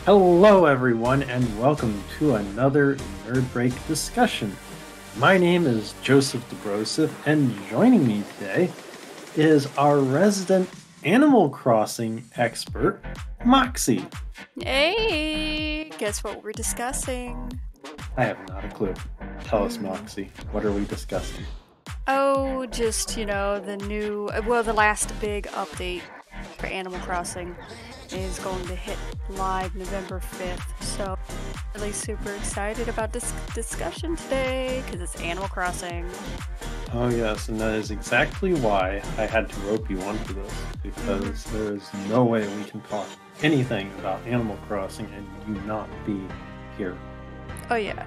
Hello, everyone, and welcome to another Nerd Break discussion. My name is Joseph DeBrosif, and joining me today is our resident Animal Crossing expert, Moxie. Hey, guess what we're discussing? I have not a clue. Tell us, Moxie, what are we discussing? Oh, just, the last big update for Animal Crossing is going to hit live November 5th. So, really super excited about this discussion today because it's Animal Crossing. Oh, yes, and that is exactly why I had to rope you onto this, because there is no way we can talk anything about Animal Crossing and you not be here. Oh yeah.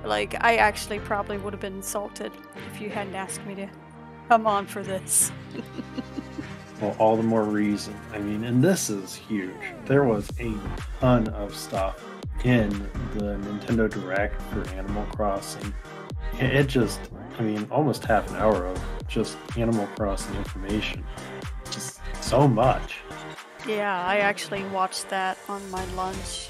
Like, I actually probably would have been insulted if you hadn't asked me to come on for this. Well, all the more reason. I mean, and this is huge. There was a ton of stuff in the Nintendo Direct for Animal Crossing. It just, almost half an hour of just Animal Crossing information. Just so much. Yeah, I actually watched that on my lunch,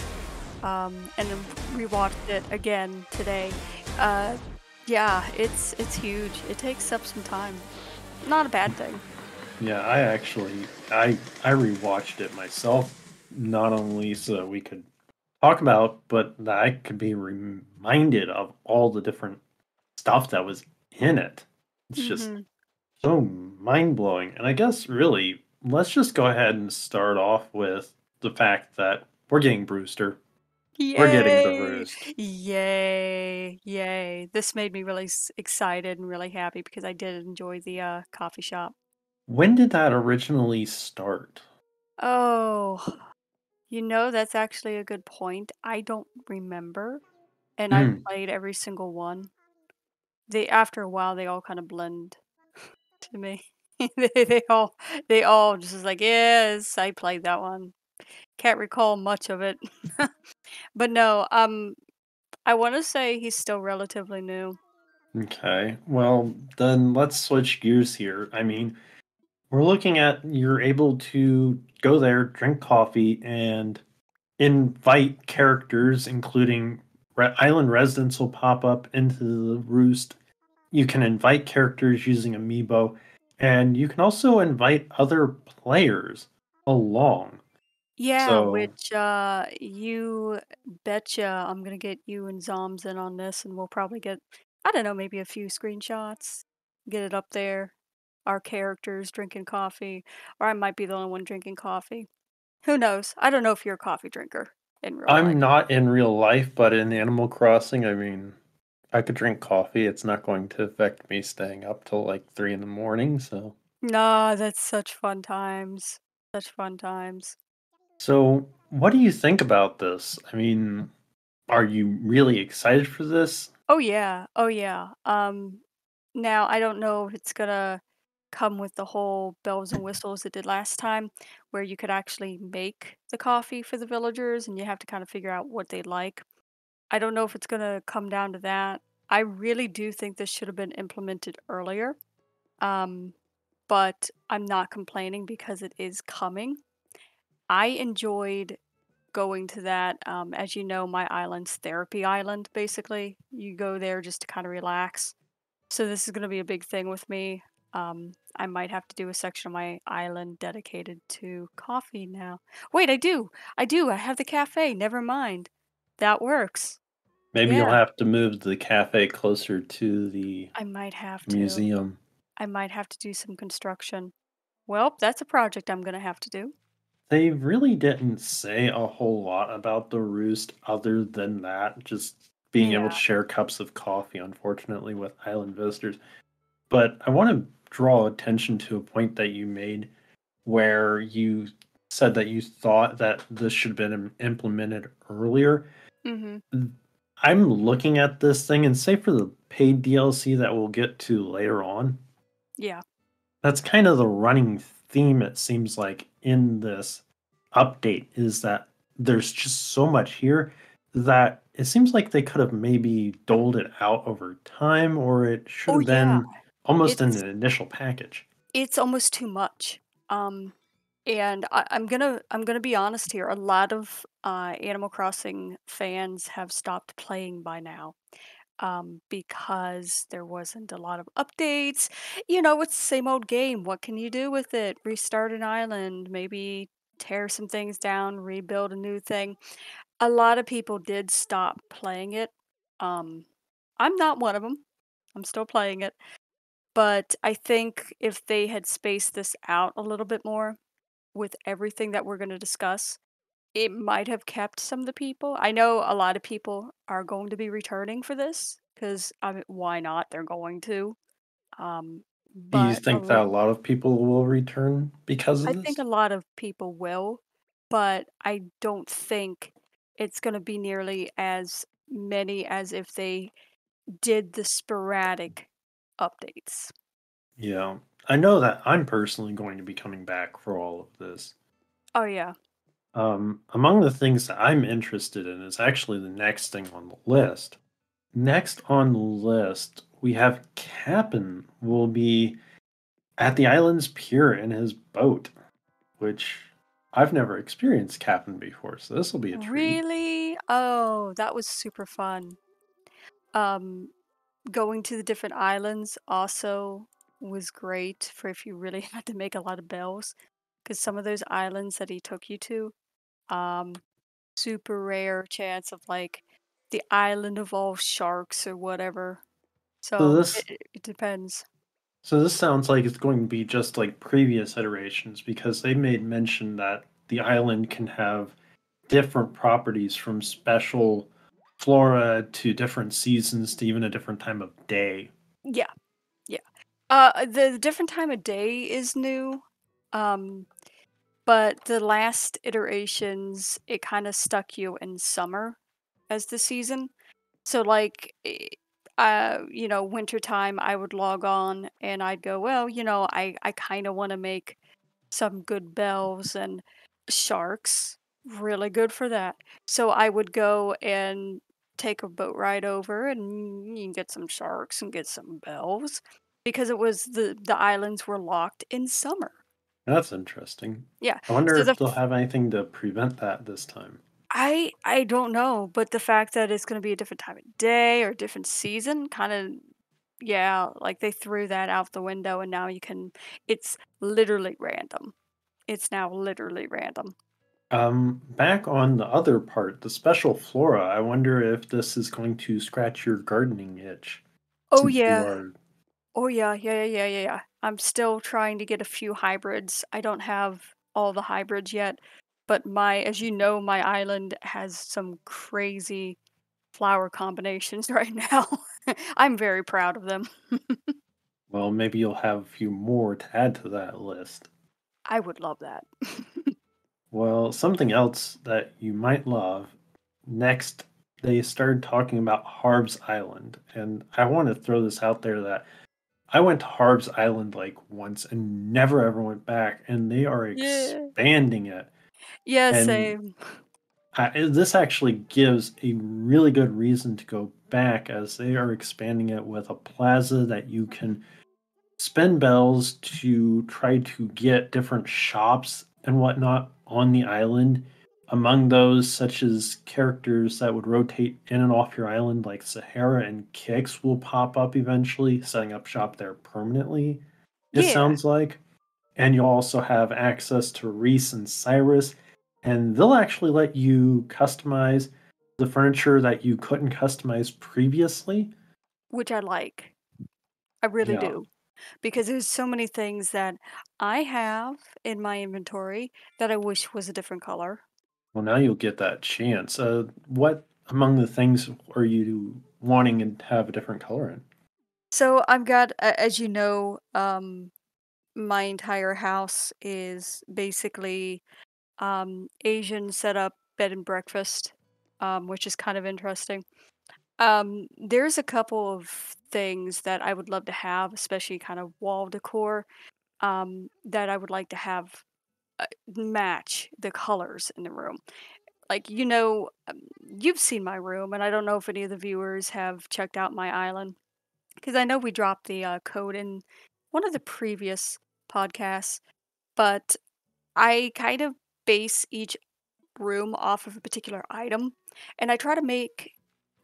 and then rewatched it again today. Yeah, it's huge. It takes up some time. Not a bad thing. Yeah, I rewatched it myself, not only so that we could talk about, but that I could be reminded of all the different stuff that was in it. It's just so mind-blowing. And I guess really, let's just go ahead and start off with the fact that we're getting Brewster. Yay! We're getting the Roost. Yay! This made me really excited and really happy because I did enjoy the coffee shop. When did that originally start? Oh, that's actually a good point. I don't remember, and I've played every single one. After a while, they all kind of blend to me. they all just like, yes, I played that one. Can't recall much of it. But no, I want to say he's still relatively new. Okay, well, then let's switch gears here. We're looking at you're able to go there, drink coffee, and invite characters, including island residents will pop up into the Roost. You can invite characters using Amiibo, and you can also invite other players along. Yeah, So, which you betcha I'm gonna get you and Zoms in on this, and we'll probably get, I don't know, maybe a few screenshots, get it up there. Our characters drinking coffee, or I might be the only one drinking coffee. Who knows? I don't know if you're a coffee drinker in real life. I'm not in real life, but in Animal Crossing, I could drink coffee. It's not going to affect me staying up till like 3 in the morning, so. Nah, that's such fun times. Such fun times. So, what do you think about this? Are you really excited for this? Oh yeah. Oh yeah. Now I don't know if it's gonna come with the whole bells and whistles it did last time, where you could actually make the coffee for the villagers and you have to kind of figure out what they like. I don't know if it's gonna come down to that. I really do think this should have been implemented earlier. Um, but I'm not complaining because it is coming. I enjoyed going to that. As you know, my island's therapy island, basically. You go there just to kind of relax. So this is going to be a big thing with me. I might have to do a section of my island dedicated to coffee now. Wait, I do. I have the cafe. Never mind. That works. Maybe you'll Yeah, have to move the cafe closer to the I might have to. museum. I might have to do some construction. Well, that's a project I'm going to have to do. They really didn't say a whole lot about the Roost other than that, just being able Yeah. to share cups of coffee, unfortunately, with island visitors. But I want to draw attention to a point that you made where you said that you thought that this should have been implemented earlier. Mhm. I'm looking at this thing, and say for the paid DLC that we'll get to later on, Yeah. that's kind of the running theme, it seems like, in this update is that there's just so much here that it seems like they could have maybe doled it out over time, or it should Oh, have yeah. been almost in It's an initial package. it's almost too much. Um, and I'm gonna be honest here. A lot of Animal Crossing fans have stopped playing by now, because there wasn't a lot of updates. You know, it's the same old game. What can you do with it? Restart an island, maybe tear some things down, rebuild a new thing. A lot of people did stop playing it. Um, I'm not one of them. I'm still playing it. But I think if they had spaced this out a little bit more with everything that we're going to discuss, it might have kept some of the people. I know a lot of people are going to be returning for this because I mean, why not? They're going to. Um, Do you but think that a lot of people will return because of I think this? a lot of people will, but I don't think it's going to be nearly as many as if they did the sporadic updates. Yeah. I know that I'm personally going to be coming back for all of this. Oh yeah. Among the things that I'm interested in is actually the next thing on the list. Next on the list, we have Cap'n will be at the island's pier in his boat, which I've never experienced Cap'n before, so this will be a treat. Really? Oh, that was super fun. Um, Going to the different islands also was great for if you really had to make a lot of bells, because some of those islands that he took you to, um, super rare chance of like the island of all sharks or whatever. So So this it depends. so this sounds like it's going to be just like previous iterations because they made mention that the island can have different properties from special flora to different seasons to even a different time of day. Yeah, yeah. The different time of day is new. Um, but the last iterations, it kind of stuck you in summer as the season. So like, wintertime, I would log on and I'd go, well, I kind of want to make some good bells and sharks, really good for that. So I would go and take a boat ride over and you can get some sharks and get some bells because it was the islands were locked in summer. That's interesting. Yeah. I wonder So if they'll have anything to prevent that this time. I don't know, but the fact that it's gonna be a different time of day or different season kinda yeah, like, they threw that out the window and now you can it's literally random. It's now literally random. Back on the other part, the special flora, I wonder if this is going to scratch your gardening itch Oh, since you yeah. are. Oh, yeah, yeah, yeah, yeah, yeah, yeah. I'm still trying to get a few hybrids. I don't have all the hybrids yet, but as you know, my island has some crazy flower combinations right now. I'm very proud of them. Well, maybe you'll have a few more to add to that list. I would love that. Well, something else that you might love. Next, they started talking about Harb's Island, and I want to throw this out there that I went to Harb's Island like once and never ever went back, and they are Yeah. expanding it. Yeah, And same. this actually gives a really good reason to go back as they are expanding it with a plaza that you can spend bells to try to get different shops and whatnot on the island. Among those, such as characters that would rotate in and off your island, like Sahara and Kix, will pop up eventually, setting up shop there permanently, it Yeah, sounds like. And you'll also have access to Reese and Cyrus, and they'll actually let you customize the furniture that you couldn't customize previously. which I like. I really Yeah. do. Because there's so many things that I have in my inventory that I wish was a different color. Well, now you'll get that chance. What among the things are you wanting to have a different color in? So I've got, as you know, my entire house is basically Asian setup bed and breakfast, which is kind of interesting. There's a couple of things that I would love to have, especially kind of wall decor, that I would like to have match the colors in the room. Like, you've seen my room, and I don't know if any of the viewers have checked out my island, because I know we dropped the code in one of the previous podcasts, but I kind of base each room off of a particular item, and I try to make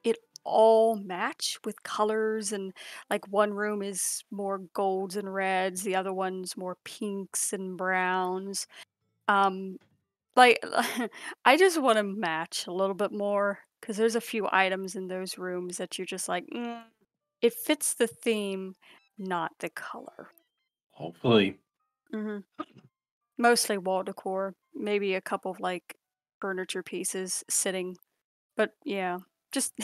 it all match with colors. And like one room is more golds and reds, the other one's more pinks and browns. Um, like I just want to match a little bit more because there's a few items in those rooms that you're just like, it fits the theme, not the color. Hopefully. hmm Mostly wall decor, maybe a couple of like furniture pieces sitting. But yeah, just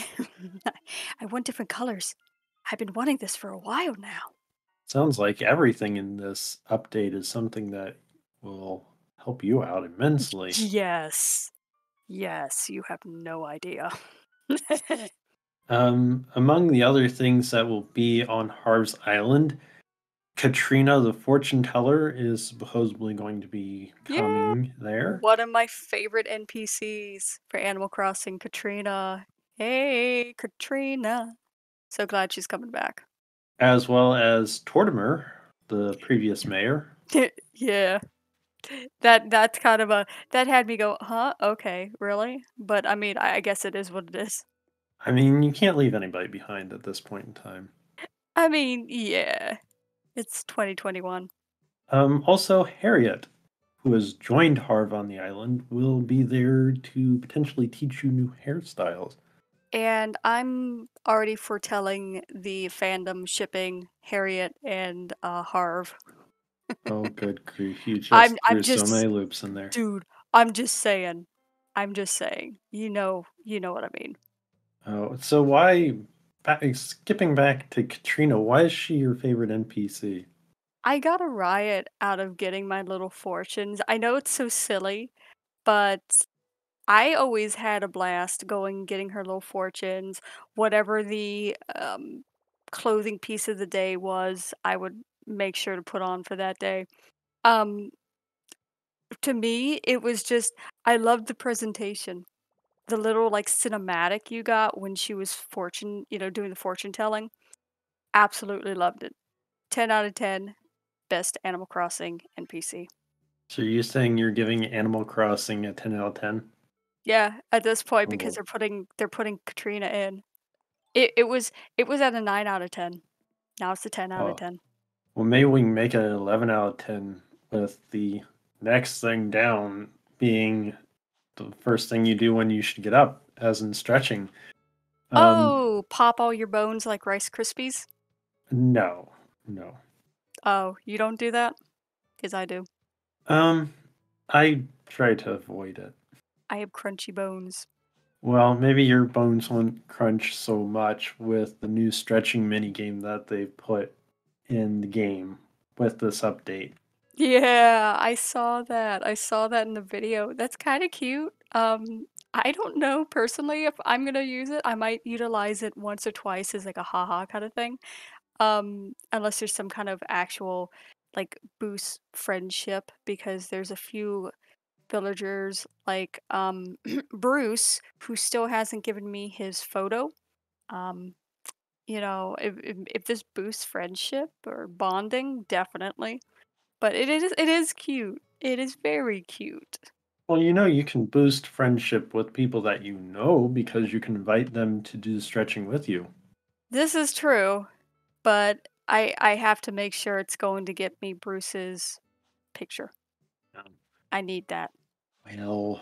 I want different colors. I've been wanting this for a while now. Sounds like everything in this update is something that will help you out immensely. Yes. Yes, you have no idea. Among the other things that will be on Harv's Island, Katrina the fortune teller is supposedly going to be Yeah. coming there, One of my favorite NPCs for Animal Crossing, Katrina. Hey, Katrina. So glad she's coming back. as well as Tortimer, the previous mayor. Yeah. That's kind of a that had me go, "Huh? Okay, really?" But I mean, I guess it is what it is. I mean, you can't leave anybody behind at this point in time. I mean, yeah. It's 2021. Also, Harriet, who has joined Harv on the island, will be there to potentially teach you new hairstyles. And I'm already foretelling the fandom shipping Harriet and Harv. Oh, good grief! You I'm just I'm threw so just many loops in there. dude, I'm just saying. I'm just saying. You know what I mean. Oh, so why? Skipping back to Katrina, why is she your favorite NPC? I got a riot out of getting my little fortunes. I know it's so silly, but I always had a blast going getting her little fortunes. Whatever the clothing piece of the day was, I would make sure to put on for that day. Um, to me, it was just I loved the presentation. The little like cinematic you got when she was doing the fortune telling. Absolutely loved it. 10 out of 10. Best Animal Crossing NPC. So you're saying you're giving Animal Crossing a 10 out of 10? Yeah, at this point because Oh, they're putting Katrina in. It was at a 9 out of 10. Now it's a 10 out of oh. 10. Well, maybe we can make it an 11 out of 10 with the next thing down being the first thing you do when you should get up, as in stretching. Um, Oh, pop all your bones like Rice Krispies? no, no. Oh, you don't do that? 'Cause I do. Um, I try to avoid it. I have crunchy bones. Well, maybe your bones won't crunch so much with the new stretching mini game that they've put in the game with this update. Yeah, I saw that. I saw that in the video. That's kinda cute. I don't know personally if I'm gonna use it. I might utilize it once or twice as like a haha kind of thing. Unless there's some kind of actual like boost friendship because there's a few villagers like Bruce who still hasn't given me his photo. Um, if this boosts friendship or bonding, definitely. But it is cute. It is very cute. Well, you can boost friendship with people that you know because you can invite them to do stretching with you. This is true, but I have to make sure it's going to get me Bruce's picture. Um, I need that. well,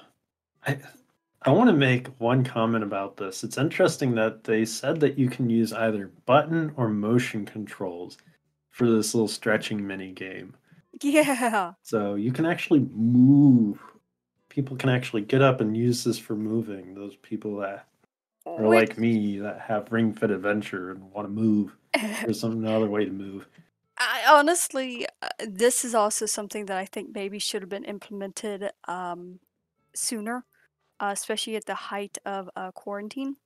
I I want to make one comment about this. It's interesting that they said that you can use either button or motion controls for this little stretching mini game. Yeah. So you can actually move. People can actually get up and use this for moving. Those people that are Which like me that have Ring Fit Adventure and want to move. There's some another way to move. I honestly, this is also something that I think maybe should have been implemented sooner, especially at the height of quarantine.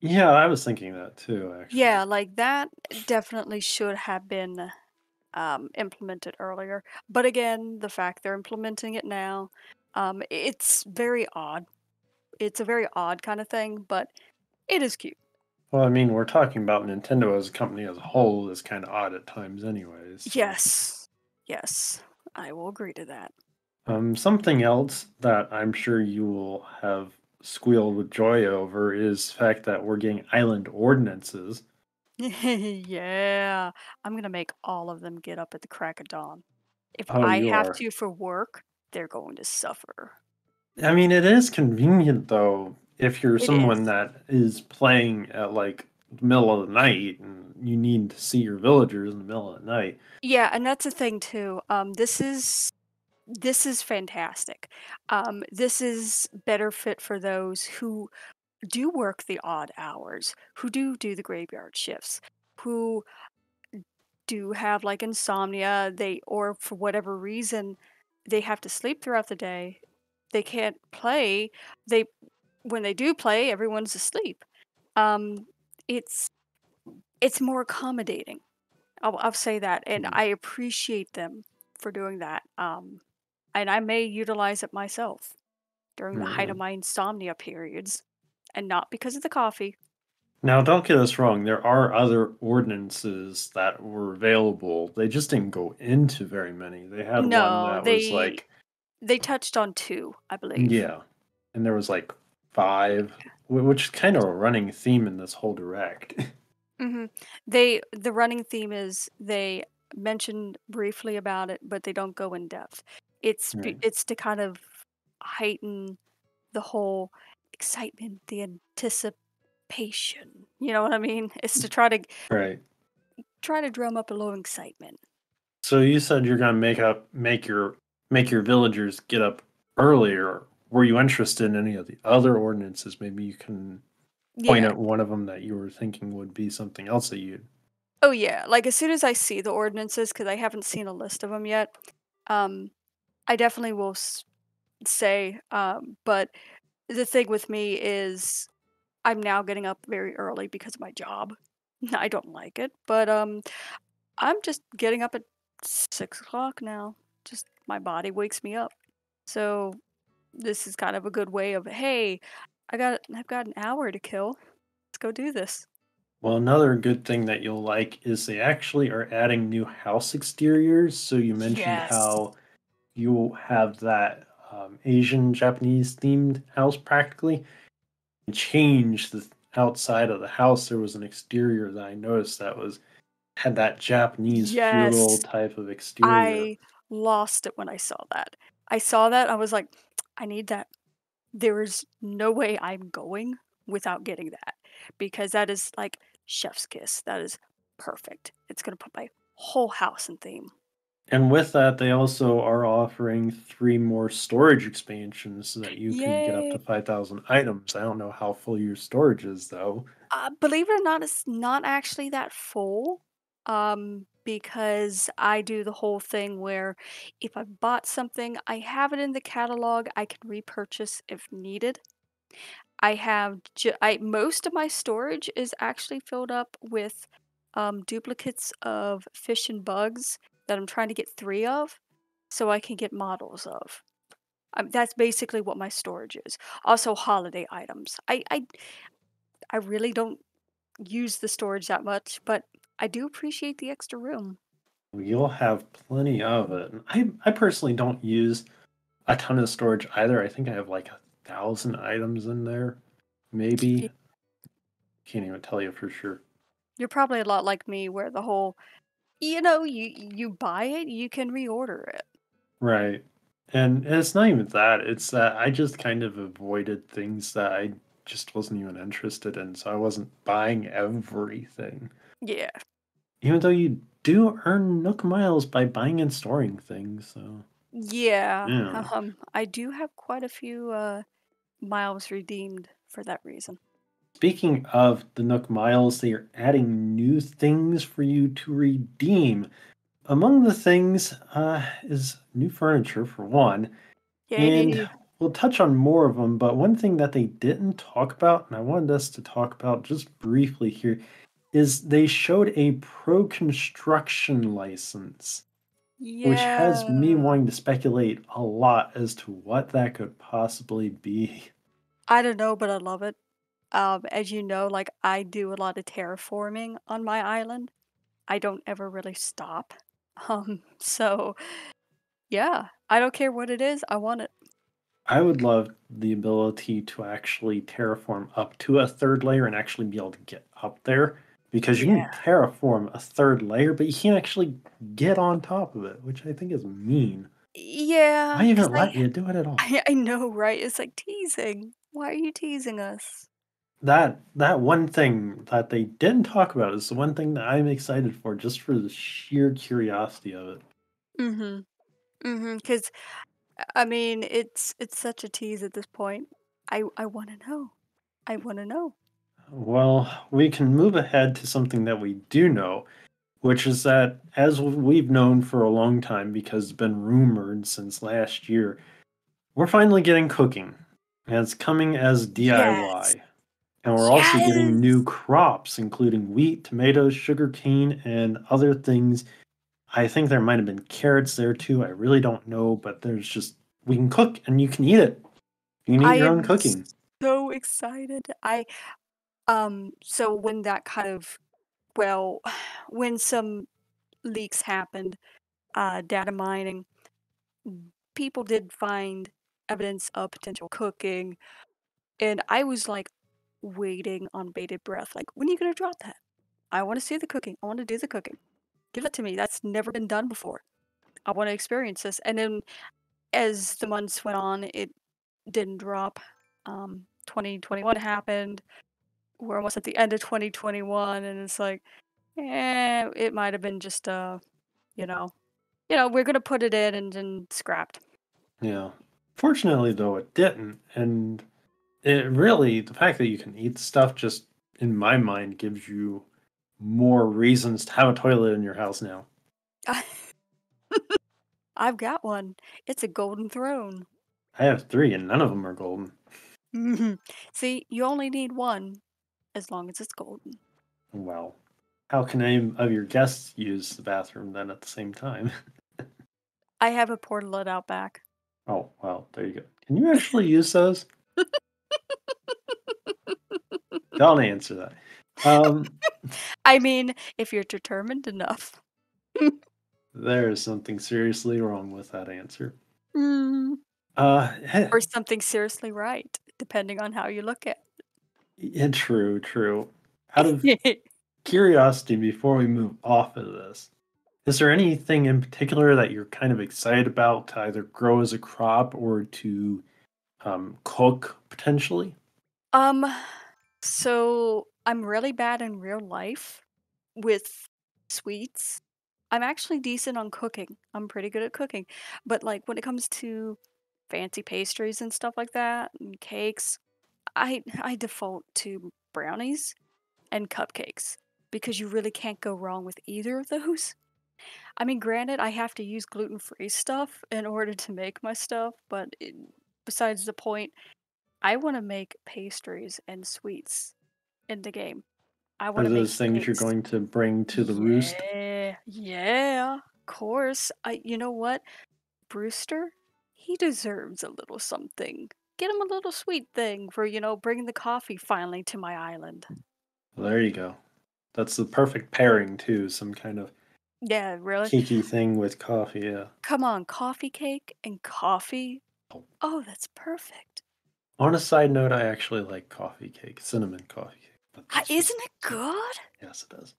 Yeah, I was thinking that too, actually. Yeah, like that definitely should have been. implement it earlier. But again, the fact they're implementing it now, it's very odd. It's a very odd kind of thing, but it is cute. Well, I mean, we're talking about Nintendo as a company as a whole is kind of odd at times, anyways. So, Yes. Yes. I will agree to that. something else that I'm sure you will have squealed with joy over is the fact that we're getting island ordinances. Yeah. I'm gonna make all of them get up at the crack of dawn. If Oh, I you have are. to for work, they're going to suffer. I mean, it is convenient though if you're It is. someone that is playing at like the middle of the night and you need to see your villagers in the middle of the night. Yeah, and that's the thing too. This is fantastic. This is better fit for those who do work the odd hours, who do the graveyard shifts, who do have like insomnia, they or for whatever reason they have to sleep throughout the day. They can't play. They when they do play, everyone's asleep. Um, it's it's more accommodating. I'll say that, and Mm, I appreciate them for doing that. And I may utilize it myself during the height of right. my insomnia periods, and not because of the coffee. Now, don't get us wrong, there are other ordinances that were available. They just didn't go into very many. They had one No, that was they like, they touched on 2, I believe. yeah, and there was like five, which is kind of a running theme in this whole direct. Mhm. The running theme is they mention briefly about it, but they don't go in depth. Right. It's to kind of heighten the whole excitement, the anticipation. You know what I mean? It's to Right. try to drum up a little excitement. So you said you're gonna make your villagers get up earlier. Were you interested in any of the other ordinances? Maybe you can point Yeah. out one of them that you were thinking would be something else that you'd. Oh yeah. Like as soon as I see the ordinances, because I haven't seen a list of them yet, um, I definitely will say. But the thing with me is I'm now getting up very early because of my job. I don't like it, but I'm just getting up at 6 o'clock now. Just my body wakes me up. So this is kind of a good way of, hey, I've got an hour to kill. Let's go do this. Well, another good thing that you'll like is they actually are adding new house exteriors. So you mentioned Yes. how you'll have that Asian Japanese themed house practically. Change the outside of the house. There was an exterior that I noticed that was had that Japanese feudal Yes. type of exterior. I lost it when I saw that. I saw that. I was like, I need that. There is no way I'm going without getting that because that is like chef's kiss. That is perfect. It's going to put my whole house in theme. And with that, they also are offering three more storage expansions so that you can get up Yay. to 5,000 items. I don't know how full your storage is, though. Believe it or not, it's not actually that full. Because I do the whole thing where if I bought something, I have it in the catalog, I can repurchase if needed. I have most of my storage is actually filled up with duplicates of fish and bugs that I'm trying to get 3 of so I can get models of. That's basically what my storage is. Also holiday items. I really don't use the storage that much, but I do appreciate the extra room. You'll have plenty of it. And I personally don't use a ton of storage either. I think I have like 1,000 items in there, maybe. Y- Can't even tell you for sure. You're probably a lot like me where the whole, you buy it, you can reorder it. Right. And it's not even that. It's that I just kind of avoided things that I just wasn't even interested in. So I wasn't buying everything. Yeah. Even though you do earn Nook miles by buying and storing things. So, Yeah. yeah. I do have quite a few miles redeemed for that reason. Speaking of the Nook miles, they are adding new things for you to redeem. Among the things is new furniture, for one. And Yay. we'll touch on more of them, but one thing that they didn't talk about, and I wanted us to talk about just briefly here, is they showed a pro construction license, which has me Yeah. wanting to speculate a lot as to what that could possibly be. I don't know, but I love it. As you know, like, I do a lot of terraforming on my island. I don't ever really stop. So, yeah, I don't care what it is, I want it. I would love the ability to actually terraform up to a third layer and actually be able to get up there because you Yeah. can terraform a third layer, but you can't actually get on top of it, which I think is mean. Yeah, Why 'cause even let you do it at all? I know, right? It's like teasing. Why are you teasing us? That one thing that they didn't talk about is the one thing that I'm excited for just for the sheer curiosity of it. Mhm. Mhm. 'Cause I mean, it's such a tease at this point. I wanna know. I wanna know. Well, we can move ahead to something that we do know, which is that, as we've known for a long time because it's been rumored since last year, we're finally getting cooking. And it's coming as Yes. DIY. And we're also getting new Yes! crops, including wheat, tomatoes, sugar cane, and other things. I think there might have been carrots there too. I really don't know, but there's just, we can cook and you can eat it. You can eat I your own am cooking. so excited. So when that kind of well, when some leaks happened, data mining, people did find evidence of potential cooking, and I was, like, waiting on bated breath, like, "When are you gonna drop that? I wanna see the cooking. I wanna do the cooking. Give it to me. That's never been done before. I wanna experience this." And then as the months went on, it didn't drop. 2021 happened. We're almost at the end of 2021, and it's like, it might have been just, you know we're gonna put it in and then scrapped. Yeah. Fortunately, though, it didn't. And it really, the fact that you can eat stuff just, in my mind, gives you more reasons to have a toilet in your house now. I've got one. It's a golden throne. I have three, and none of them are golden. Mhm. See, you only need one as long as it's golden. Well, how can any of your guests use the bathroom then at the same time? I have a portalet out back. Oh, well, there you go. Can you actually use those? Don't answer that. Um, I mean, if you're determined enough. there is something seriously wrong with that answer. Mm. Heh, Or something seriously right, depending on how you look at yeah, true, true. Out of it. curiosity, before we move off of this, is there anything in particular that you're kind of excited about to either grow as a crop or to cook potentially? Um, so I'm really bad in real life with sweets. I'm actually decent on cooking. I'm pretty good at cooking. But like when it comes to fancy pastries and stuff like that, and cakes, I default to brownies and cupcakes because you really can't go wrong with either of those. I mean, granted, I have to use gluten-free stuff in order to make my stuff, but besides the point, I want to make pastries and sweets in the game. I Are want to make those things you're cakes. going to bring to the roost? Yeah, yeah, of course. You know what? Brewster, he deserves a little something. Get him a little sweet thing for, bringing the coffee finally to my island. Well, there you go. That's the perfect pairing too. Some kind of Yeah, really. cakey thing with coffee. Yeah. Come on, coffee cake and coffee. Oh, that's perfect. On a side note, I actually like coffee cake, cinnamon coffee cake, but that's just Isn't it good? yes, it does.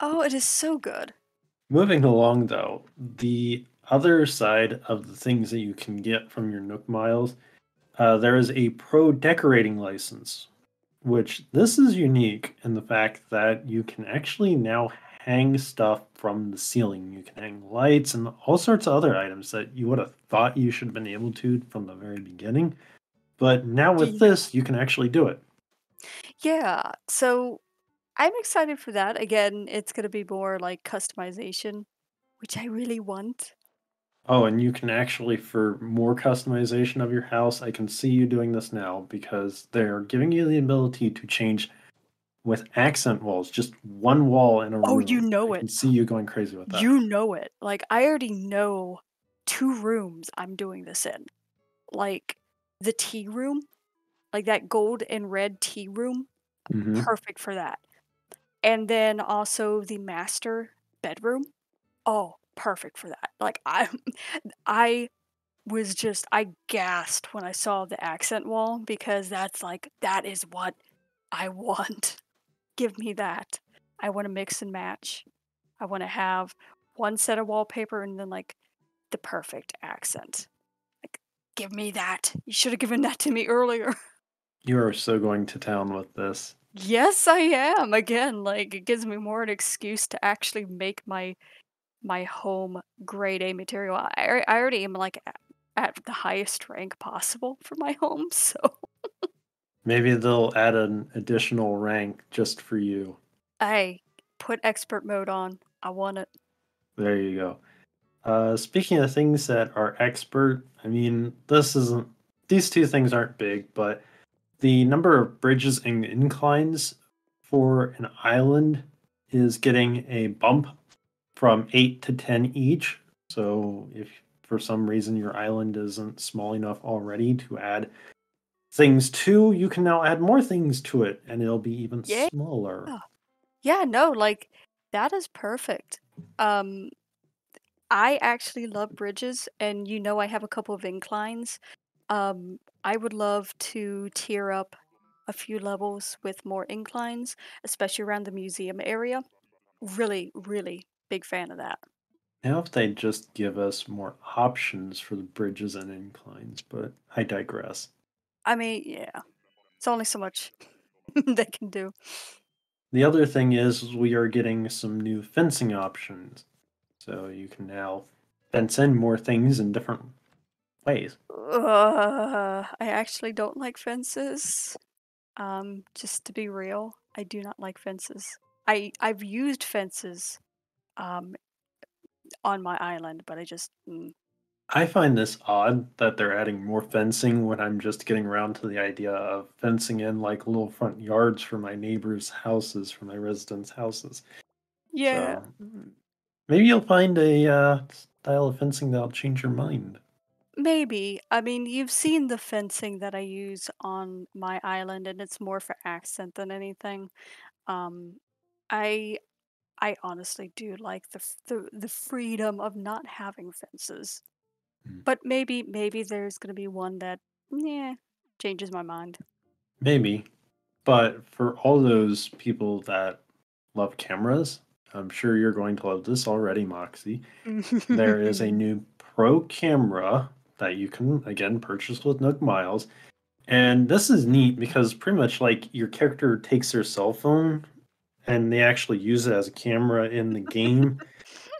Oh, it is so good. Moving along, though, the other side of the things that you can get from your Nook Miles, there is a pro decorating license, which this is unique in the fact that you can actually now hang stuff from the ceiling. You can hang lights and all sorts of other items that you would have thought you should have been able to from the very beginning. But now with Yeah. this, you can actually do it. Yeah. So I'm excited for that. Again, it's gonna be more like customization, which I really want. Oh, and you can actually, for more customization of your house, I can see you doing this now because they're giving you the ability to change with accent walls, just one wall in a Oh, you room. I know can it. see you going crazy with that. You know it. Like, I already know 2 rooms I'm doing this in. Like, the tea room, like that gold and red tea room, Hmm. perfect for that. And then also the master bedroom. Oh, perfect for that. Like, I I gasped when I saw the accent wall because that's like that is what I want. Give me that. I wanna mix and match. I wanna have one set of wallpaper and then, like, the perfect accent. Like, give me that. You should have given that to me earlier. You are so going to town with this. Yes, I am. Again, like, it gives me more an excuse to actually make my home grade A material. I already am, like, at the highest rank possible for my home, so Maybe they'll add an additional rank just for you. I put expert mode on. I want it. There you go. Speaking of things that are expert, I mean, this isn't, these two things aren't big, but the number of bridges and inclines for an island is getting a bump from 8 to 10 each. So if for some reason your island isn't small enough already to add things to, you can now add more things to it and it'll be even Yeah. smaller. Yeah, no, like, that is perfect. Um, I actually love bridges, and you know I have a couple of inclines. I would love to tier up a few levels with more inclines, especially around the museum area. Really, really big fan of that. Now, if they just give us more options for the bridges and inclines, but I digress. I mean, yeah, it's only so much they can do. The other thing is we are getting some new fencing options. So you can now fence in more things in different ways. I actually don't like fences. Just to be real, I do not like fences. I've used fences um on my island, but I just I find this odd that they're adding more fencing when I'm just getting around to the idea of fencing in like little front yards for my neighbors' houses, for my residents' houses. yeah, So maybe you'll find a style of fencing that'll change your mind. maybe. I mean, you've seen the fencing that I use on my island, and it's more for accent than anything. Um, I I honestly do like the freedom of not having fences. Mm. But maybe there's gonna be one that yeah changes my mind. Maybe. But for all those people that love cameras, I'm sure you're going to love this already, Moxie. There is a new pro camera that you can again purchase with Nook Miles. And this is neat because pretty much like your character takes their cell phone and they actually use it as a camera in the game.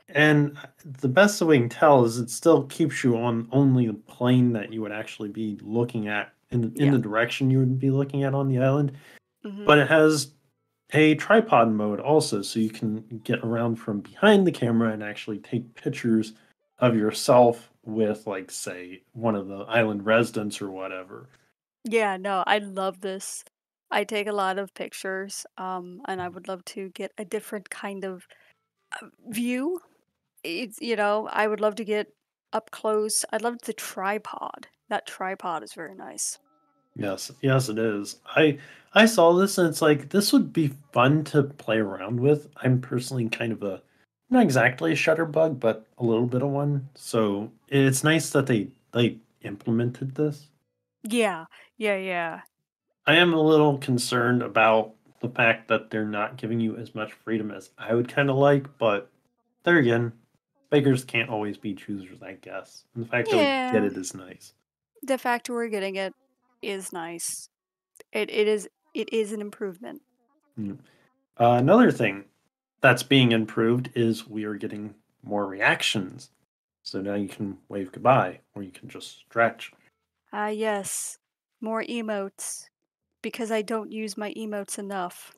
And the best way we can tell is it still keeps you on only the plane that you would actually be looking at in Yeah. the direction you would be looking at on the island. Hmm. But it has a tripod mode also, so you can get around from behind the camera and actually take pictures of yourself with, like, say, one of the island residents or whatever. Yeah, no, I love this. I take a lot of pictures, and I would love to get a different kind of view. It's, I would love to get up close. I love the tripod. That tripod is very nice. Yes, yes, it is. I saw this and it's like this would be fun to play around with. I'm personally kind of a not exactly a shutterbug, but a little bit of one. So it's nice that they implemented this. Yeah, yeah, yeah. I am a little concerned about the fact that they're not giving you as much freedom as I would kind of like, but there again, beggars can't always be choosers, I guess. And the fact that we get Yeah, it is nice. the fact we're getting it is nice. It is an improvement. Mm. Another thing that's being improved is we are getting more reactions. So now you can wave goodbye, or you can just stretch. Ah, yes. More emotes. Because I don't use my emotes enough.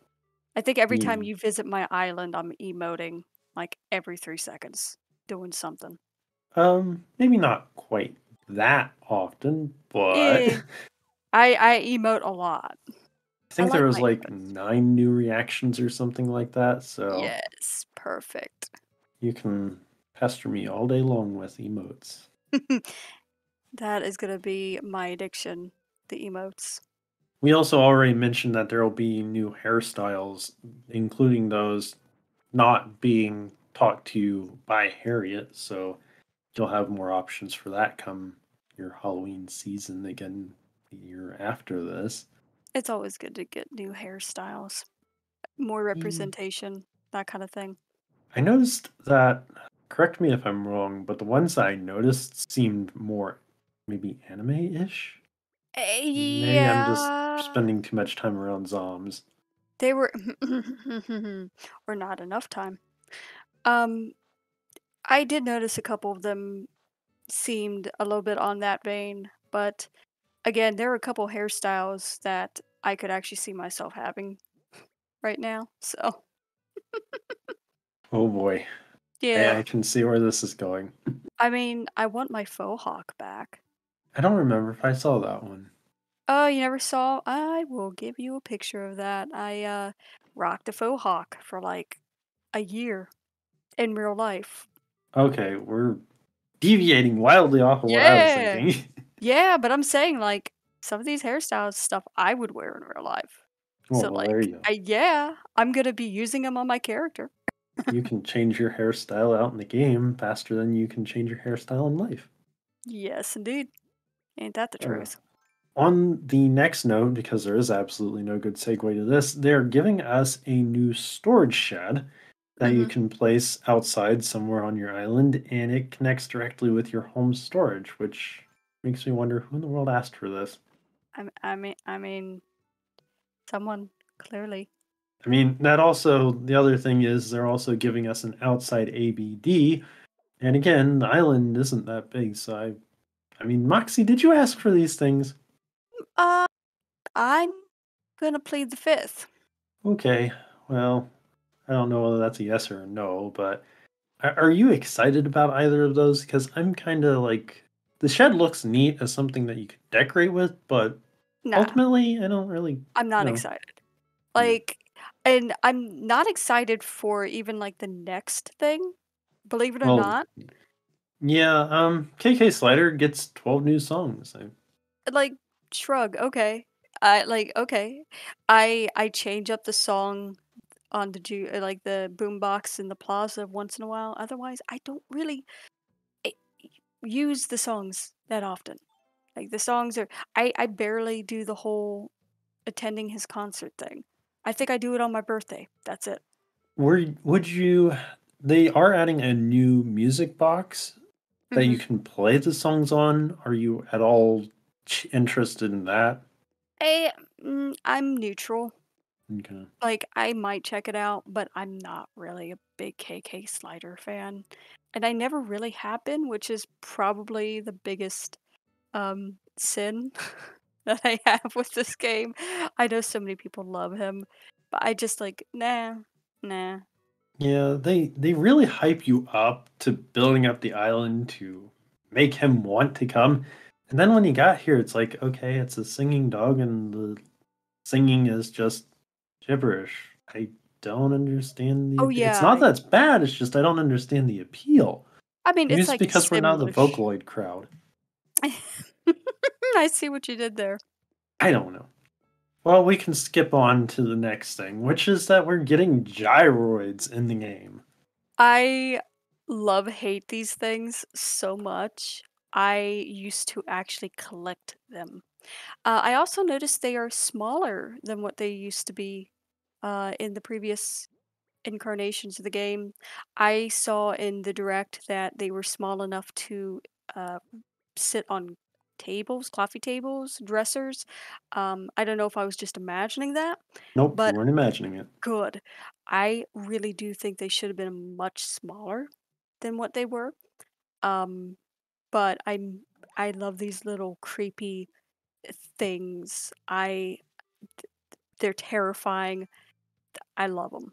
I think every time Mm. you visit my island, I'm emoting like every 3 seconds, doing something. Maybe not quite that often, but Eh, I emote a lot. I I think there like was my like emotes. 9 new reactions or something like that, so Yes, perfect. you can pester me all day long with emotes. That is gonna be my addiction, the emotes. We also already mentioned that there will be new hairstyles, including those not being taught to you by Harriet, so you'll have more options for that come your Halloween season again the year after this. It's always good to get new hairstyles, more Mm. representation, that kind of thing. I noticed that, correct me if I'm wrong, but the ones that I noticed seemed more maybe anime-ish? Maybe I'm just Yeah, spending too much time around zoms. they were or not enough time. Um, I did notice a couple of them seemed a little bit on that vein, but again, there were a couple hairstyles that I could actually see myself having right now. So, Oh boy, I yeah. can see where this is going. I mean, I want my faux hawk back. I don't remember if I saw that one. Oh, you never saw? I will give you a picture of that. I rocked a faux hawk for like a year in real life. Okay, we're deviating wildly off of what I was Yeah. thinking. Yeah, but I'm saying like some of these hairstyles stuff I would wear in real life. Oh, So well, there like, you go. yeah, I'm gonna be using them on my character. You can change your hairstyle out in the game faster than you can change your hairstyle in life. Yes, indeed. Ain't that the Uh, truth? on the next note, because there is absolutely no good segue to this, they're giving us a new storage shed that you Mhm. can place outside somewhere on your island, and it connects directly with your home storage, which makes me wonder who in the world asked for this. I mean, someone clearly. I mean, that also, the other thing is they're also giving us an outside ABD. And again, the island isn't that big, so I mean, Moxie, did you ask for these things? Uh, I'm gonna plead the fifth. Okay, well, I don't know whether that's a yes or a no, but are you excited about either of those? Because I'm kind of like, the shed looks neat as something that you could decorate with, but Nah, ultimately, I don't really, I'm you not know, excited. yeah. Like, and I'm not excited for even like the next thing, believe it or Well, not. yeah, KK Slider gets 12 new songs. Like, shrug, okay. I like okay. I change up the song on the like the boombox in the plaza once in a while. Otherwise, I don't really eh, use the songs that often. Like the songs are I barely do the whole attending his concert thing. I think I do it on my birthday. That's it. Would you, they are adding a new music box that you Mhm. can play the songs on. Are you at all interested in that? I'm neutral. Okay. Like, I might check it out, but I'm not really a big KK Slider fan, and I never really have been, which is probably the biggest, sin that I have with this game. I know so many people love him, but I just like, nah, nah. Yeah, they really hype you up to building up the island to make him want to come. And then when he got here, it's like, okay, it's a singing dog and the singing is just gibberish. I don't understand Oh, it's not yeah. that it's bad, it's just I don't understand the appeal. I mean, Maybe it's it's like because we're not the Simlish. Vocaloid crowd. I see what you did there. I don't know. Well, we can skip on to the next thing, which is that we're getting gyroids in the game. I love hate these things so much. I used to actually collect them. I also noticed they are smaller than what they used to be in the previous incarnations of the game. I saw in the direct that they were small enough to uh, sit on tables, coffee tables, dressers. I don't know if I was just imagining that, Nope, you but weren't imagining it. good. I really do think they should have been much smaller than what they were. Um, but I love these little creepy things. They're terrifying. I love them.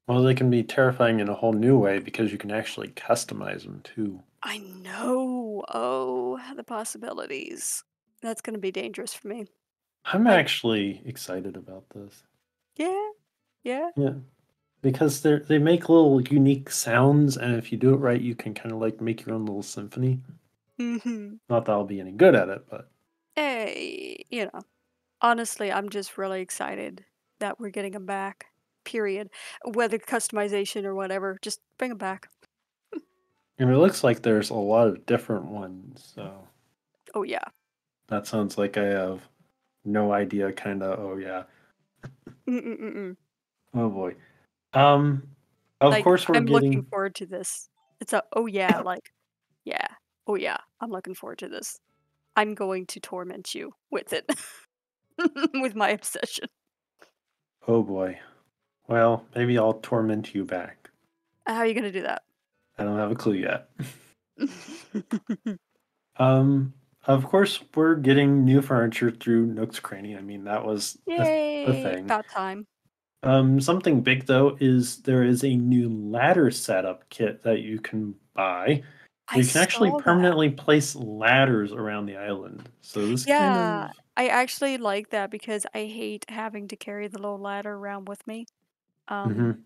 Well, they can be terrifying in a whole new way because you can actually customize them too. I know. Oh, the possibilities. That's gonna be dangerous for me. I'm Like, actually excited about this. yeah, yeah. Yeah, because they make little unique sounds, and if you do it right, you can kind of like make your own little symphony. Mhm. Not that I'll be any good at it, but Hey, honestly, I'm just really excited that we're getting them back, period. Whether customization or whatever, just bring them back. and it looks like there's a lot of different ones. So Oh, yeah. that sounds like I have no idea. Kind of. Oh yeah. Mm-mm-mm-mm. Oh boy. Um. Of Like, course, we're I'm looking getting. forward to this. It's a, "Oh, yeah," like, "Yeah. Oh, yeah, I'm looking forward to this. I'm going to torment you with it." With my obsession. Oh boy. Well, maybe I'll torment you back. How are you gonna do that? I don't have a clue yet. Um. Of course, we're getting new furniture through Nook's Cranny. I mean, that was a Yay, thing. about time. Something big though is there is a new ladder setup kit that you can buy. I You can actually saw that. permanently place ladders around the island. So this kind Yeah, of I actually like that because I hate having to carry the little ladder around with me. Um, Mhm.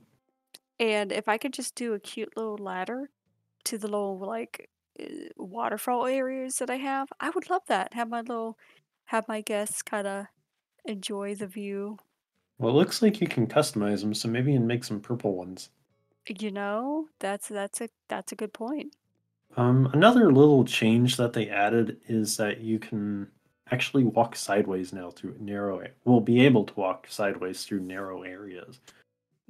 and if I could just do a cute little ladder to the little, like, waterfall areas that I have, I would love that. Have my guests kinda enjoy the view. Well, it looks like you can customize them, so maybe you can make some purple ones. That's a good point. Another little change that they added is that you can actually walk sideways now through will be able to walk sideways through narrow areas.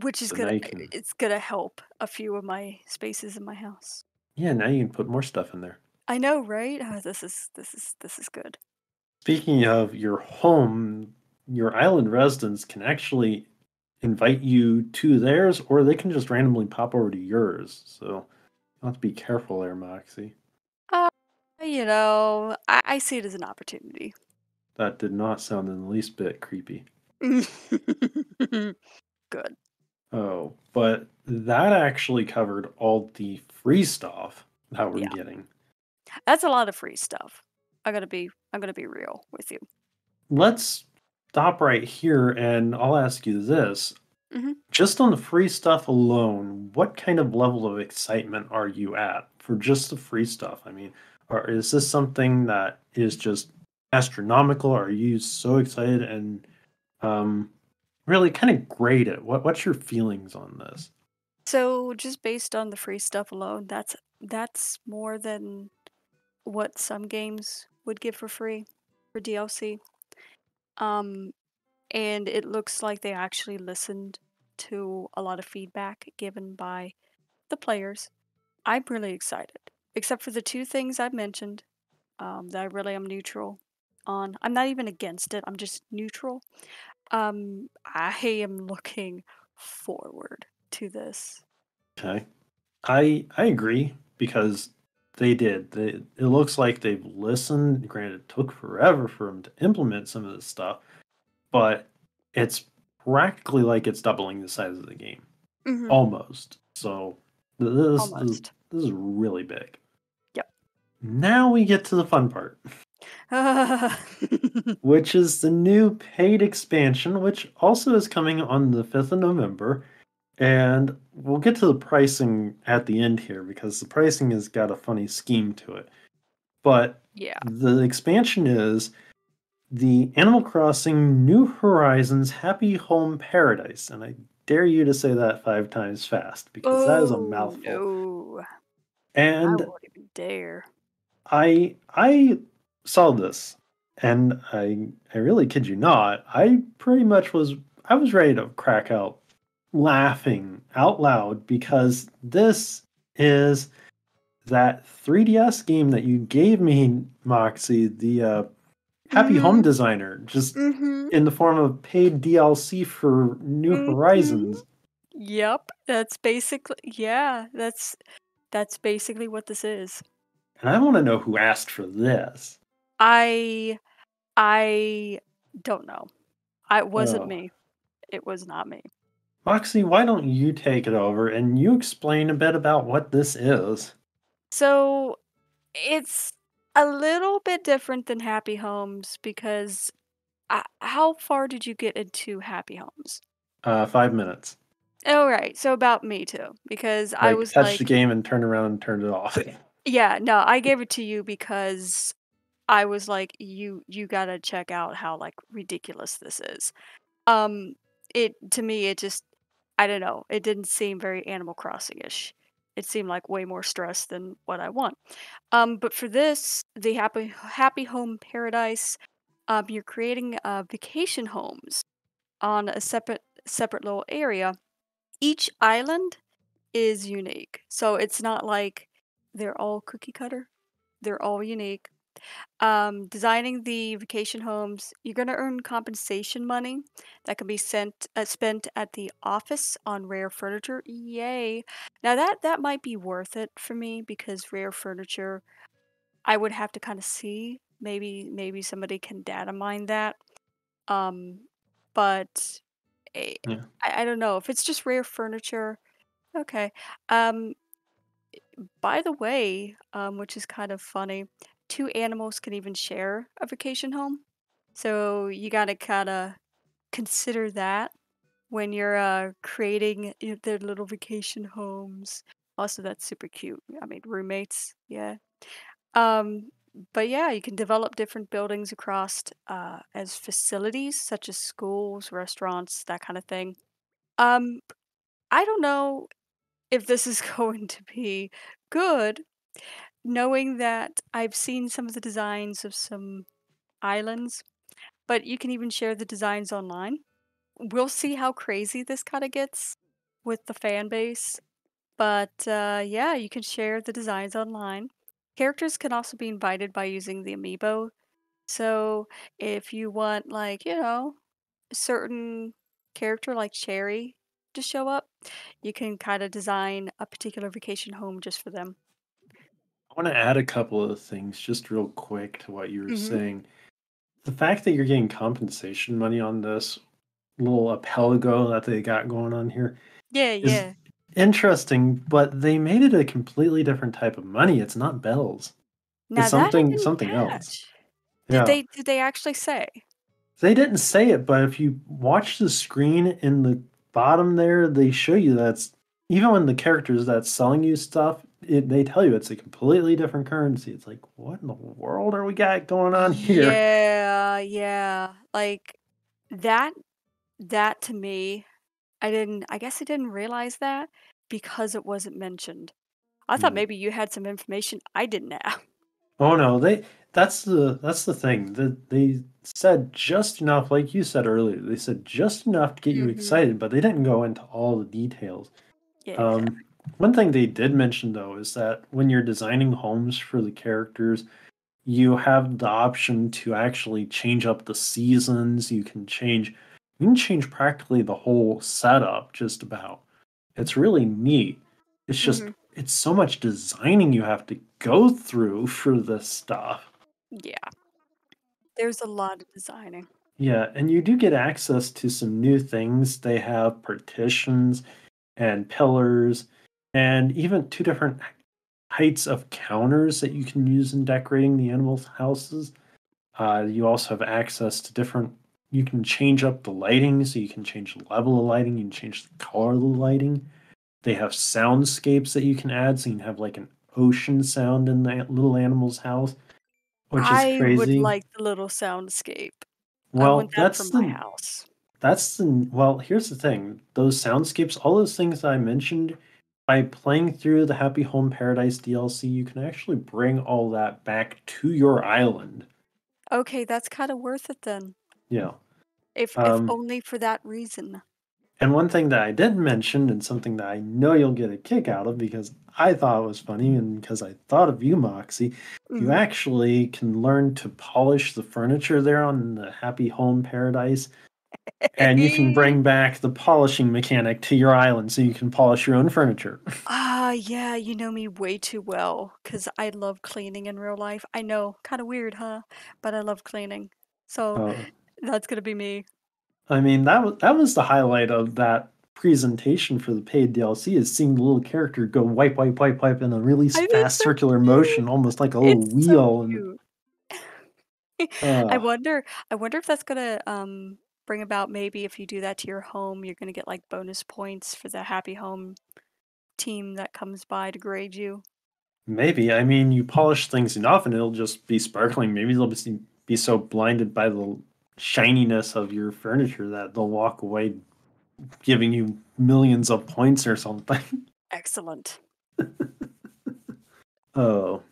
Which is So now gonna you can, it's gonna help a few of my spaces in my house. yeah, now you can put more stuff in there. I know, right? Oh, this is good. Speaking of your home, your island residents can actually invite you to theirs, or they can just randomly pop over to yours. So you have to be careful there, Moxie. Uh, I see it as an opportunity. That did not sound in the least bit creepy. Good. Oh, but that actually covered all the free stuff that we're Yeah. getting. That's a lot of free stuff. I'm gonna be real with you. Let's stop right here and I'll ask you this. Mhm. Just on the free stuff alone, what kind of level of excitement are you at for just the free stuff? I mean, or is this something that is just astronomical? Are you so excited and um, really kind of grade it? What's your feelings on this? So, just based on the free stuff alone, that's more than what some games would give for free for DLC. Um, and it looks like they actually listened to a lot of feedback given by the players. I'm really excited, except for the two things I've mentioned that I really am neutral on. I'm not even against it, I'm just neutral. I am looking forward to this. Okay, I agree because they did. It looks like they've listened. Granted, it took forever for them to implement some of this stuff, but it's practically like it's doubling the size of the game. Mhm. Almost. So this Almost. this is really big. Yep. Now we get to the fun part, which is the new paid expansion, which also is coming on the 5th of November. And we'll get to the pricing at the end here because the pricing has got a funny scheme to it. But Yeah. the expansion is the Animal Crossing New Horizons Happy Home Paradise. And I dare you to say that 5 times fast because that is a Oh, mouthful. no. I And won't even dare. I saw this, and I really kid you not. I pretty much I was ready to crack out laughing out loud because this is that 3DS game that you gave me, Moxie, the Happy Home Mhm. Designer, just Mhm. in the form of paid DLC for New Mhm. Horizons. Yep. That's basically yeah, that's basically what this is. And I want to know who asked for this. I I don't know. It wasn't Oh. me. It was not me. Moxie, why don't you take it over and you explain a bit about what this is? So, it's a little bit different than Happy Homes because How far did you get into Happy Homes? 5 minutes. Oh, right, so about me too, because I Like, was touch the like, game and turn around and turn it off. yeah, no, I gave it to you because I was like, you gotta check out how, like, ridiculous this is." Um, it to me, it just I don't know, it didn't seem very Animal Crossing-ish. It seemed like way more stress than what I want. But for this, the Happy Home Paradise, you're creating, vacation homes on a separate little area. Each island is unique, so it's not like they're all cookie cutter. They're all unique. Designing the vacation homes, you're gonna earn compensation money that can be spent at the office on rare furniture. Yay! Now that might be worth it for me because rare furniture, I would have to kind of see. Maybe somebody can data mine that. Um, but eh, Yeah. I don't know if it's just rare furniture. Okay. Um, by the way, which is kind of funny, two animals can even share a vacation home. So you gotta kinda consider that when you're, creating their little vacation homes. Also, that's super cute. I mean, roommates, yeah. Um, but yeah, you can develop different buildings across, as facilities such as schools, restaurants, that kind of thing. Um, I don't know if this is going to be good, knowing that I've seen some of the designs of some islands, but you can even share the designs online. We'll see how crazy this kinda gets with the fan base, but, yeah, you can share the designs online. Characters can also be invited by using the amiibo, so if you want, like, a certain character like Cherry to show up, you can kinda design a particular vacation home just for them. I want to add a couple of things just real quick to what you were Mhm. saying. The fact that you're getting compensation money on this little archipelago that they got going on here Yeah, is yeah. interesting, but they made it a completely different type of money. It's not bells. It's Now that I didn't something else. catch. Yeah. Did they actually say? They didn't say it, but if you watch the screen in the bottom there, they show you that's even when the characters that's selling you stuff, they tell you it's a completely different currency. It's like, what in the world are we got going on here? Yeah, yeah. Like, that that to me, I guess I didn't realize that because it wasn't mentioned. I thought Yeah. maybe you had some information I didn't have. Oh no, that's the thing. That they said just enough, like you said earlier. They said just enough to get you Mhm. excited, but they didn't go into all the details. Yeah, Um, exactly. one thing they did mention though is that when you're designing homes for the characters, you have the option to actually change up the seasons. You can change practically the whole setup just about. It's really neat. It's just Mhm. it's so much designing you have to go through for this stuff. Yeah. There's a lot of designing. Yeah, and you do get access to some new things. They have partitions and pillars and even two different heights of counters that you can use in decorating the animals' houses. You also have access to different. You can change up the lighting, so you can change the level of lighting. You can change the color of the lighting. They have soundscapes that you can add, so you can have like an ocean sound in the little animal's house, which is I would crazy. like the little soundscape. I want Well, that for my house. well, here's the thing. Those soundscapes, all those things that I mentioned, by playing through the Happy Home Paradise DLC, you can actually bring all that back to your island. Okay, that's kinda worth it then, Yeah. if Um, only for that reason. and one thing that I didn't mention, and something that I know you'll get a kick out of because I thought it was funny, and because I thought of you, Moxie, you Mhm. actually can learn to polish the furniture there on the Happy Home Paradise, and you can bring back the polishing mechanic to your island so you can polish your own furniture. Ah, yeah, you know me way too well, 'cause I love cleaning in real life. I know, kinda weird, huh? But I love cleaning. So, Uh, that's gonna be me. I mean, that was the highlight of that presentation for the paid DLC is seeing the little character go wipe, wipe, wipe, wipe in a really I think it's fast so circular cute. motion, almost like a little It's so wheel, and cute. I Uh, wonder I wonder if that's gonna, bring about maybe if you do that to your home, you're gonna get, like, bonus points for the happy home team that comes by to grade you. maybe. I mean, you polish things enough and it'll just be sparkling. Maybe they'll be so blinded by the shininess of your furniture that they'll walk away giving you millions of points or something. Excellent. Oh,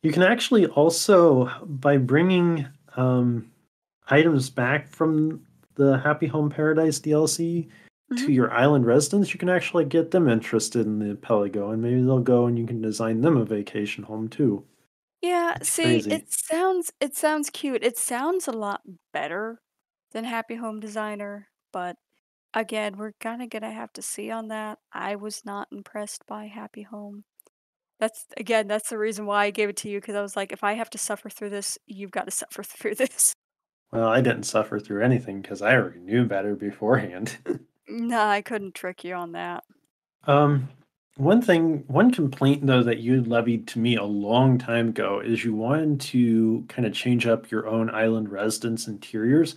you can actually also, by bringing um, items back from the Happy Home Paradise DLC Mhm. to your island residents, you can actually get them interested in the Pelago, and maybe they'll go and you can design them a vacation home too. Yeah, It's see, crazy. it sounds cute. It sounds a lot better than Happy Home Designer, but again, we're kinda gonna have to see on that. I was not impressed by Happy Home. That's again, that's the reason why I gave it to you because I was like, "If I have to suffer through this, you've gotta suffer through this." Well, I didn't suffer through anything because I already knew better beforehand. No, I couldn't trick you on that. um, one complaint though that you levied to me a long time ago is you wanted to kind of change up your own island residence interiors.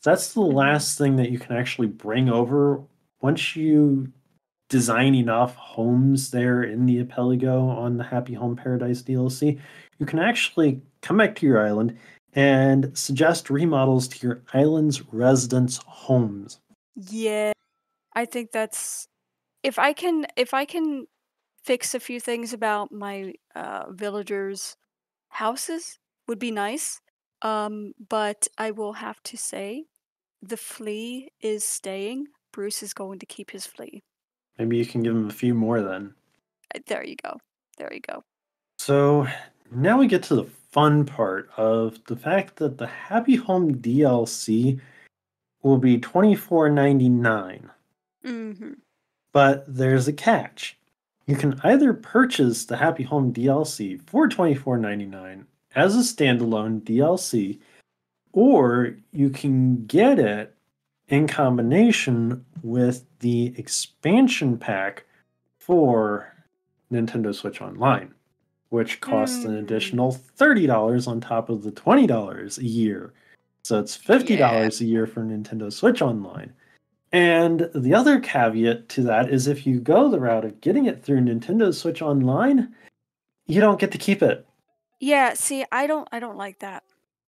That's the Mhm. last thing that you can actually bring over once you design enough homes there in the Apelago on the Happy Home Paradise DLC. You can actually come back to your island and suggest remodels to your island's residents' homes. Yeah, I think that's if I can fix a few things about my, villagers' houses would be nice, but I will have to say the flea is staying. Bruce is going to keep his flea. Maybe you can give them a few more then. There you go. There you go. So now we get to the fun part of the fact that the Happy Home DLC will be 24.99. Mhm. But there's a catch. You can either purchase the Happy Home DLC for 24.99 as a standalone DLC, or you can get it in combination with the expansion pack for Nintendo Switch Online, which costs an Mm. additional $30 on top of the $20 a year. So it's Yeah. $50 a year for Nintendo Switch Online. And the other caveat to that is if you go the route of getting it through Nintendo Switch Online, you don't get to keep it. Yeah, see, I don't like that.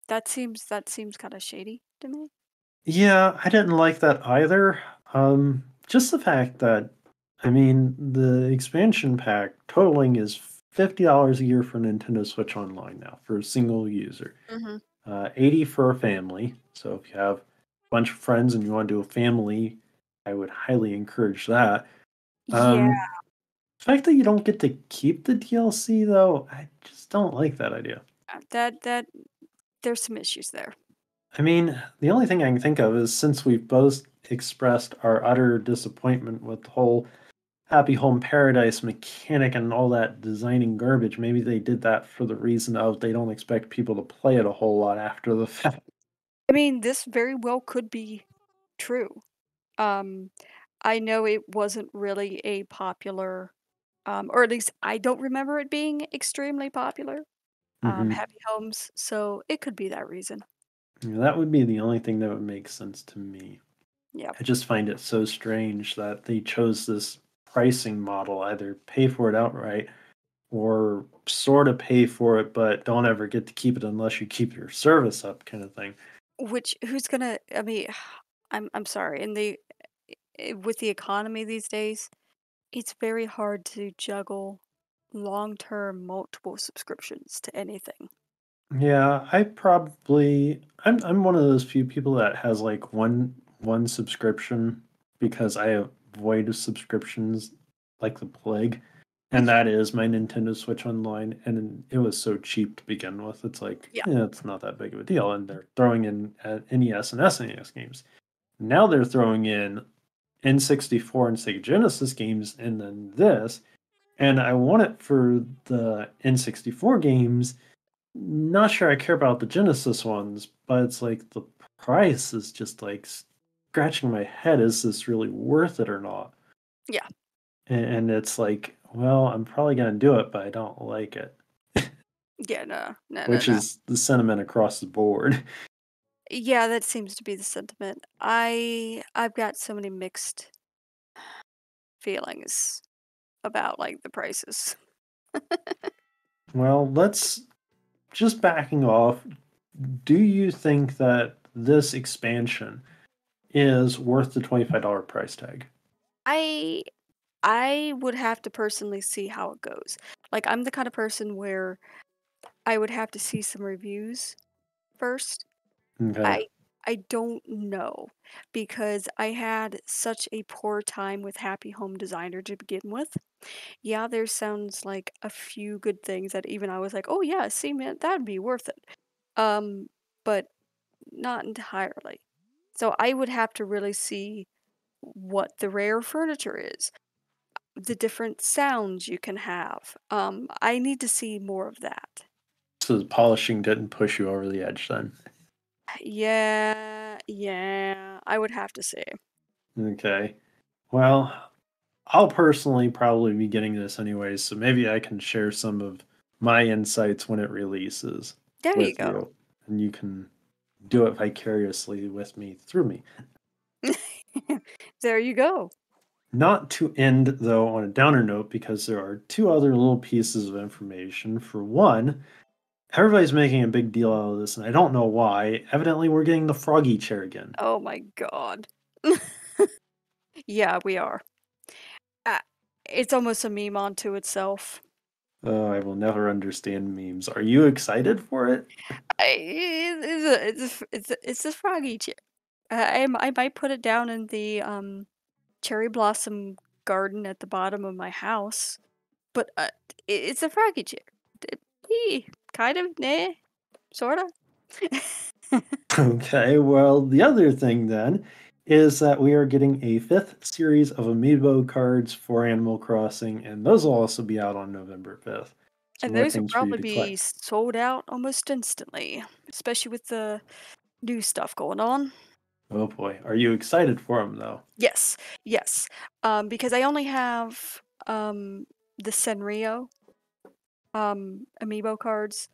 That seems kinda shady to me. Yeah, I didn't like that either. Just the fact that, I mean, the expansion pack totaling is $50 a year for Nintendo Switch Online now for a single user. Mhm. 80 for a family. So if you have a bunch of friends and you want to do a family, I would highly encourage that. Yeah, Um, The fact that you don't get to keep the DLC though, I just don't like that idea. that there's some issues there. I mean, the only thing I can think of is since we've both expressed our utter disappointment with the whole Happy Home Paradise mechanic and all that designing garbage, maybe they did that for the reason of they don't expect people to play it a whole lot after the fact. I mean, this very well could be true. Um, I know it wasn't really a popular, or at least I don't remember it being extremely popular, Hmm. Happy Homes, so it could be that reason. That would be the only thing that would make sense to me. Yep. I just find it so strange that they chose this pricing model, either pay for it outright or sort of pay for it, but don't ever get to keep it unless you keep your service up, kind of thing. Which who's gonna I mean, I'm sorry, in the with the economy these days, it's very hard to juggle long-term multiple subscriptions to anything. Yeah, I'm one of those few people that has like one subscription because I avoid subscriptions like the plague. And that is my Nintendo Switch Online, and it was so cheap to begin with. It's like, Yeah. yeah, it's not that big of a deal. And they're throwing in NES and SNES games. Now they're throwing in N64 and Sega Genesis games, and then this. And I want it for the N64 games. Not sure I care about the Genesis ones, but it's like the price is just like scratching my head. Is this really worth it or not? Yeah. And it's like, well, I'm probably gonna do it, but I don't like it. Yeah, no, no, no, which no. is the sentiment across the board. Yeah, that seems to be the sentiment. I've got so many mixed feelings about like the prices. Well, let's just backing off. Do you think that this expansion is worth the $25 price tag? I I would have to personally see how it goes. Like I'm the kind of person where I would have to see some reviews first. Okay. I I don't know because I had such a poor time with Happy Home Designer to begin with. Yeah, there sounds like a few good things that even I was like, "Oh yeah, see man, that'd be worth it." Um, but not entirely. So I would have to really see what the rare furniture is, the different sounds you can have. I need to see more of that. So the polishing didn't push you over the edge then. Yeah, yeah, I would have to say. Okay. Well, I'll personally probably be getting this anyways, so maybe I can share some of my insights when it releases There you with go. you, and you can do it vicariously with me through me. There you go. Not to end, though, on a downer note, because there are two other little pieces of information. For one, everybody's making a big deal out of this, and I don't know why. Evidently, we're getting the froggy chair again. Oh my god. Yeah, we are. Uh, it's almost a meme onto itself. Oh, I will never understand memes. Are you excited for it? It's a froggy chair. I might put it down in the cherry blossom garden at the bottom of my house, but it's a froggy chair. Kind of, nah, sorta. Okay, well, the other thing then is that we are getting a fifth series of amiibo cards for Animal Crossing, and those will also be out on November 5th. So And more those will things for you probably to be collect. sold out almost instantly, especially with the new stuff going on. Oh boy, are you excited for them though? Yes, yes. Because I only have the Senrio amiibo cards.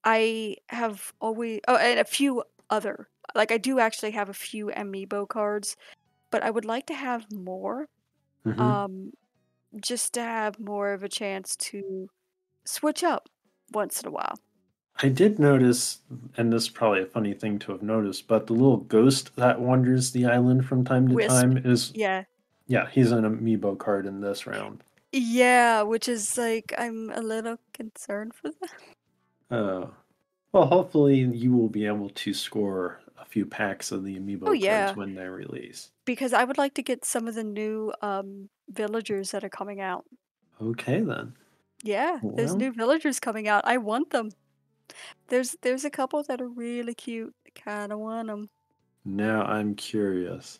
I have always and a few other like I do actually have a few amiibo cards, but I would like to have more. Hmm. Um, just to have more of a chance to switch up once in a while. I did notice, and this is probably a funny thing to have noticed, but the little ghost that wanders the island from time to Wisp, time is, yeah. yeah, he's an amiibo card in this round. Yeah, which is like I'm a little concerned for that. Uh, well, hopefully you will be able to score a few packs of the Oh amiibo cards yeah, when they release. because I would like to get some of the new villagers that are coming out. Okay then. Yeah, there's Well, new villagers coming out. I want them. There's a couple that are really cute. Kind of want them. now I'm curious.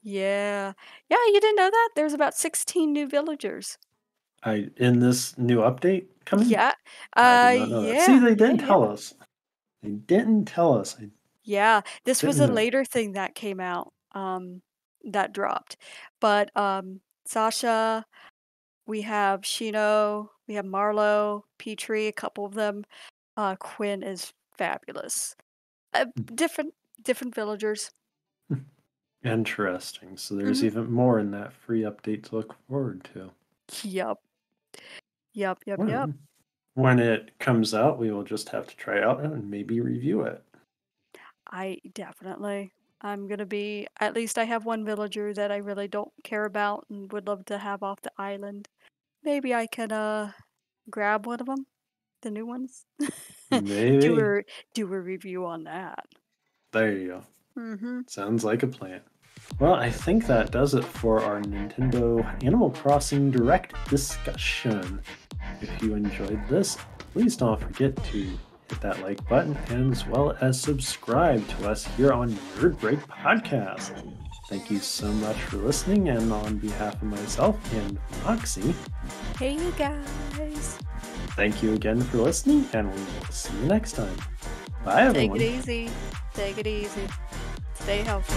Yeah. Yeah, you didn't know that? There's about 16 new villagers. I in this new update coming? Yeah. I did not know that. See, Yeah, they yeah, didn't yeah. tell us. They didn't tell us. I Yeah, this was didn't a know. later thing that came out, that dropped. But, Sasha, we have Shino, we have Marlo, Petrie, a couple of them. Quinn is fabulous. Different different villagers. Interesting. So there's Mhm. even more in that free update to look forward to. Yup. Yup, yup, yup. Well, when it comes out, we will just have to try it out and maybe review it. I definitely. I'm gonna be at least I have one villager that I really don't care about and would love to have off the island. Maybe I can, grab one of them, the new ones. Do Maybe. a do a review on that. There you go. Mhm. Sounds like a plan. Well, I think that does it for our Nintendo Animal Crossing Direct discussion. If you enjoyed this, please don't forget to hit that like button and as well as subscribe to us here on Nerd Break Podcast. Thank you so much for listening, and on behalf of myself and Moxie, Hey, you guys. thank you again for listening, and we will see you next time. Bye, Take it everyone. easy. Take it easy. Stay healthy.